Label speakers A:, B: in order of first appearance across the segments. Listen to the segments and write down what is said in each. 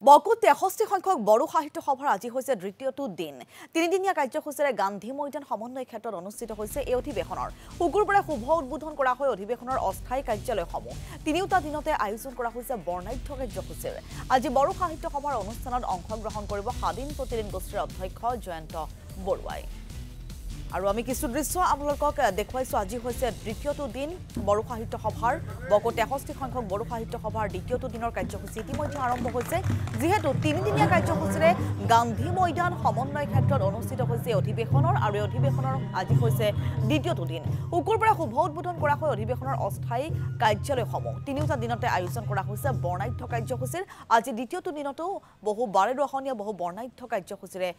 A: বকুত 63 সংখ্যক বড়ো সাহিত্য সভাৰ আজি হৈছে দ্বিতীয়টো দিন। তিনিদিনীয়া কাৰ্যসূচীৰে গান্ধী মৈদান সমন্বয় ক্ষেত্ৰত অনুষ্ঠিত হৈছে এই অধিৱেশনৰ। শুকুৰবাৰে শুভ উদ্বোধন কৰা হয় অধিৱেশনৰ অস্থায়ী কাৰ্যালয়সমূহ। তিনিওটা দিনতে আয়োজন কৰা হৈছে বৰ্ণাঢ্য কাৰ্যসূচীৰ। আজি বড়ো সাহিত্য সভাৰ অনুষ্ঠানত অংশগ্ৰহণ কৰিব স্বাধীন প্ৰতিদিন গোষ্ঠীৰ অধ্যক্ষ জয়ন্ত বৰুৱাই। আৰু আমি কিছু দৃশ্য আপোনালোকক দেখুৱাইছো। আজি হৈছে দ্বিতীয়টো দিন বড়ো সাহিত্য সভাৰ। বকুত 63 সংখ্যক বড়ো সাহিত্য সভাৰ দ্বিতীয়টো দিনৰ কাৰ্যসূচী ইতিমধ্যে আৰম্ভ হৈছে। যিহেতু তিনিদিনীয়া কাৰ্যসূচীৰে গান্ধী মৈদান সমন্বয় ক্ষেত্ৰত অনুষ্ঠিত হৈছে অধিৱেশনৰ আৰু অধিৱেশনৰ আজি হৈছে দ্বিতীয়টো দিন। শুকুৰবাৰে শুভ উদ্বোধন কৰা হয় অধিৱেশনৰ অস্থায়ী কাৰ্যালয়সমূহ। তিনিওটা দিনতে আয়োজন কৰা হৈছে বৰ্ণাঢ্য কাৰ্যসূচীৰ। আজি দ্বিতীয়টো দিনতো বহু বাৰেৰহণীয়া বহু বৰ্ণাঢ্য কাৰ্যসূচীৰে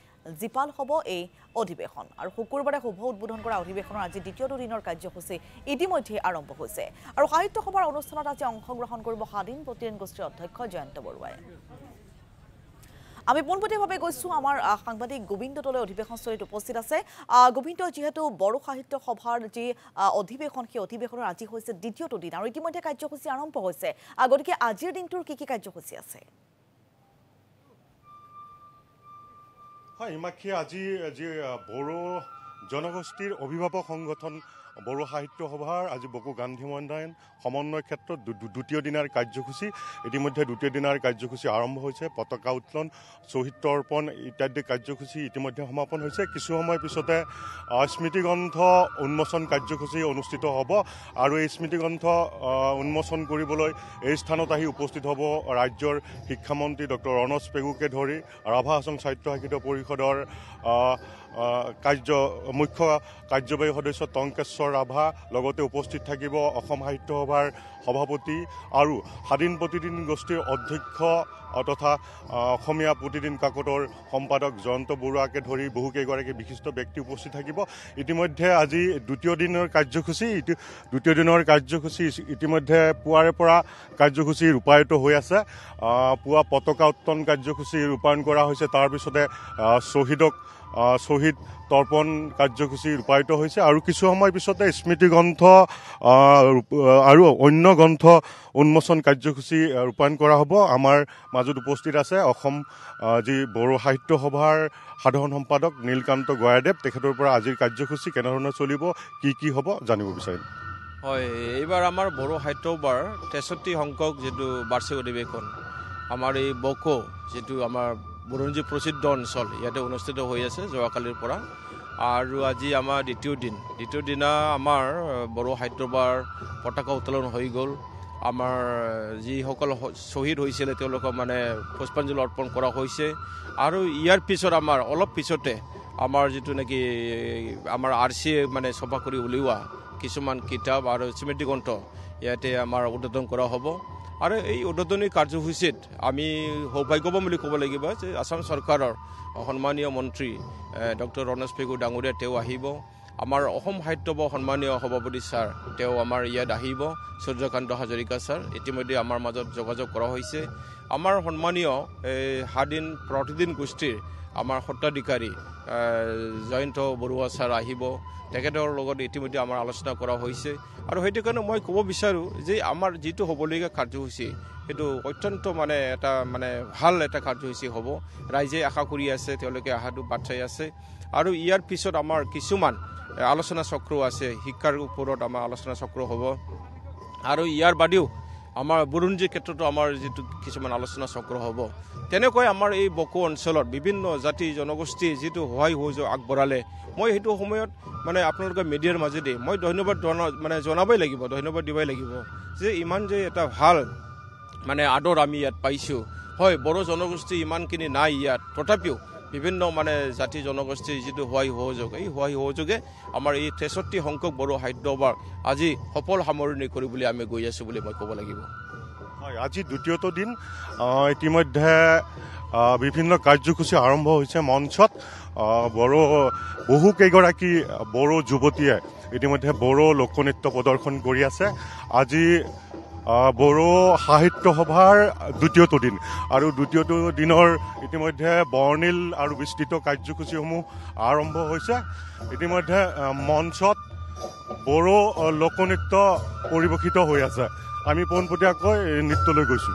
A: জীপাল হ'ব এই অধিৱেশন। আৰু শুকুৰবাৰে শুভ উদ্বোধন কৰা অধিৱেশনৰ আজি দ্বিতীয়টো দিনৰ কাৰ্যসূচী ইতিমধ্যে আৰম্ভ হৈছে। আৰু সাহিত্য সভাৰ অনুষ্ঠানত আজি অংশগ্ৰহণ কৰিব স্বাধীন প্ৰতিদিন গোষ্ঠীৰ অধ্যক্ষ জয়ন্ত বৰুৱাই। আমি পোনপটীয়াভাৱে গৈছোঁ আমাৰ সাংবাদিক গোবিন্দ দলে অধিৱেশনস্থলীত উপস্থিত আছে। গোবিন্দ, যিহেতু বড়ো সাহিত্য সভাৰ যি অধিৱেশন সেই অধিৱেশনৰ আজি হৈছে দ্বিতীয়টো দিন আৰু ইতিমধ্যে কাৰ্যসূচী আৰম্ভ হৈছে, গতিকে আজিৰ দিনটোৰ কি কাৰ্যসূচী আছে?
B: হয় হিমাক্ষী, আজি যি বড়ো জনগোষ্ঠীৰ অভিভাৱক সংগঠন বড়ো সাহিত্য সভাৰ আজি বকো গান্ধী মৈদান সমন্বয় ক্ষেত্ৰত দ্বিতীয় দিনাৰ কাৰ্যসূচী। ইতিমধ্যে দ্বিতীয় দিনাৰ কাৰ্যসূচী আৰম্ভ হৈছে। পতাকা উত্তোলন, শ্বহীদ তৰ্পণ ইত্যাদি কাৰ্যসূচী ইতিমধ্যে সমাপন হৈছে। কিছু সময় পিছতে স্মৃতিগ্ৰন্থ উন্মোচন কাৰ্যসূচী অনুষ্ঠিত হ'ব আৰু এই স্মৃতিগ্ৰন্থ উন্মোচন কৰিবলৈ এই স্থানত আহি উপস্থিত হ'ব ৰাজ্যৰ শিক্ষামন্ত্ৰী ডক্টৰ ৰণোজ পেগুকে ধৰি ৰাভা হাছং সাহিত্য সাহিত্য পৰিষদৰ মুখ্য কাৰ্যবাহী সদস্য টংকেশ্বৰ ৰাভা, লগতে উপস্থিত থাকিব অসম সাহিত্য সভাৰ সভাপতি আৰু স্বাধীন প্ৰতিদিন গোষ্ঠীৰ অধ্যক্ষ তথা অসমীয়া প্ৰতিদিন কাকতৰ সম্পাদক জয়ন্ত বৰুৱাকে ধৰি বহুকেইগৰাকী বিশিষ্ট ব্যক্তি উপস্থিত থাকিব। ইতিমধ্যে আজি দ্বিতীয় দিনৰ কাৰ্যসূচী ইতিমধ্যে পুৱাৰে পৰা কাৰ্যসূচী ৰূপায়িত হৈ আছে। পুৱা পতাকা উত্তোলন কাৰ্যসূচী ৰূপায়ণ কৰা হৈছে। তাৰপিছতে শ্বহীদ তৰ্পণ কাৰ্যসূচী ৰূপায়িত হৈছে আৰু কিছু সময় পিছতে স্মৃতিগ্ৰন্থ আৰু অন্য গ্ৰন্থ উন্মোচন কাৰ্যসূচী ৰূপায়ণ কৰা হ'ব। আমাৰ মাজত উপস্থিত আছে অসম যি বড়ো সাহিত্য সভাৰ সাধাৰণ সম্পাদক নীলকান্ত গয়াদেৱ। তেখেতৰ পৰা আজিৰ কাৰ্যসূচী কেনেধৰণে চলিব, কি হ'ব জানিব বিচাৰিম।
C: হয়, এইবাৰ আমাৰ বড়ো সাহিত্য সভাৰ 63 সংখ্যক যিটো বাৰ্ষিক অধিৱেশন আমাৰ এই বকো যিটো আমাৰ বুৰঞ্জী প্ৰসিদ্ধ অঞ্চল ইয়াতে অনুষ্ঠিত হৈ আছে যোৱাকালিৰ পৰা। আৰু আজি আমাৰ দ্বিতীয় দিনা আমাৰ বড়ো সাহিত্য সভাৰ পতাকা উত্তোলন হৈ গ'ল। আমাৰ যিসকল শ্বহীদ হৈছিলে তেওঁলোকক পুষ্পাঞ্জলি অৰ্পণ কৰা হৈছে। আৰু ইয়াৰ পিছত আমাৰ অলপ পিছতে আমাৰ যিটো নেকি আমাৰ RCA চফা কৰি উলিওৱা কিছুমান কিতাপ আৰু স্মৃতিগ্ৰন্থ ইয়াতে আমাৰ উদ্বোধন কৰা হ'ব। আৰু এই উদ্বোধনী কাৰ্যসূচীত আমি সৌভাগ্যৱান বুলি ক'ব লাগিব যে আসাম চৰকাৰৰ সন্মানীয় মন্ত্ৰী ডক্টৰ ৰণোজ পেগু ডাঙৰীয়া তেওঁ আহিব। আমাৰ অসম সাহিত্য সভাৰ সন্মানীয় সভাপতি ছাৰ তেওঁ আমাৰ ইয়াত আহিব, সূৰ্যকান্ত হাজৰিকা ছাৰ। ইতিমধ্যে আমাৰ মাজত যোগাযোগ কৰা হৈছে। আমাৰ সন্মানীয় স্বাধীন প্ৰতিদিন গোষ্ঠীৰ আমাৰ সত্ৰাধিকাৰী জয়ন্ত বৰুৱা ছাৰ আহিব। তেখেতৰ লগত ইতিমধ্যে আমাৰ আলোচনা কৰা হৈছে। আৰু সেইটো কাৰণে মই ক'ব বিচাৰোঁ যে আমাৰ যিটো হ'বলগীয়া কাৰ্যসূচী সেইটো অত্যন্ত এটা ভাল এটা কাৰ্যসূচী হ'ব। ৰাইজে আশা কৰি আছে, তেওঁলোকে আশাটো বাট চাই আছে। আৰু ইয়াৰ পিছত আমাৰ কিছুমান আলোচনা চক্ৰ আছে, শিক্ষাৰ ওপৰত আমাৰ আলোচনা চক্ৰ হ'ব। আৰু ইয়াৰ বাদেও আমাৰ বুৰঞ্জীৰ ক্ষেত্ৰতো আমাৰ যিটো কিছুমান আলোচনা চক্ৰ হ'ব। তেনেকৈ আমাৰ এই বকো অঞ্চলত বিভিন্ন জাতি জনগোষ্ঠী যিটো সহায় সহযোগ আগবঢ়ালে, মই সেইটো সময়ত আপোনালোকে মিডিয়াৰ মাজেদি মই ধন্যবাদ জনাবই লাগিব, ধন্যবাদ দিবই লাগিব যে ইমান যে এটা ভাল আদৰ আমি ইয়াত পাইছোঁ। হয়, বড়ো জনগোষ্ঠী ইমানখিনি নাই ইয়াত, তথাপিও বিভিন্ন জাতি জনগোষ্ঠীৰ যিটো সহায় সহযোগ, এই সহায় সহযোগে আমাৰ এই 63 সংখ্যক বড়ো সাহিত্য সভাৰ আজি সফল সামৰণি কৰিবলৈ আমি গৈ আছোঁ বুলি মই ক'ব লাগিব।
B: হয়, আজি দ্বিতীয়টো দিন। ইতিমধ্যে বিভিন্ন কাৰ্যসূচী আৰম্ভ হৈছে মঞ্চত। বহুকেইগৰাকী বড়ো যুৱতীয়ে ইতিমধ্যে বড়ো লোকনৃত্য প্ৰদৰ্শন কৰি আছে। আজি বড়ো সাহিত্য সভাৰ দ্বিতীয়টো দিন আৰু দ্বিতীয়টো দিনৰ ইতিমধ্যে বৰ্ণিল আৰু বিস্তৃত কাৰ্যসূচীসমূহ আৰম্ভ হৈছে। ইতিমধ্যে মঞ্চত বড়ো লোকনৃত্য পৰিৱেশিত হৈ আছে। আমি পোনপটীয়াকৈ নৃত্যলৈ গৈছোঁ।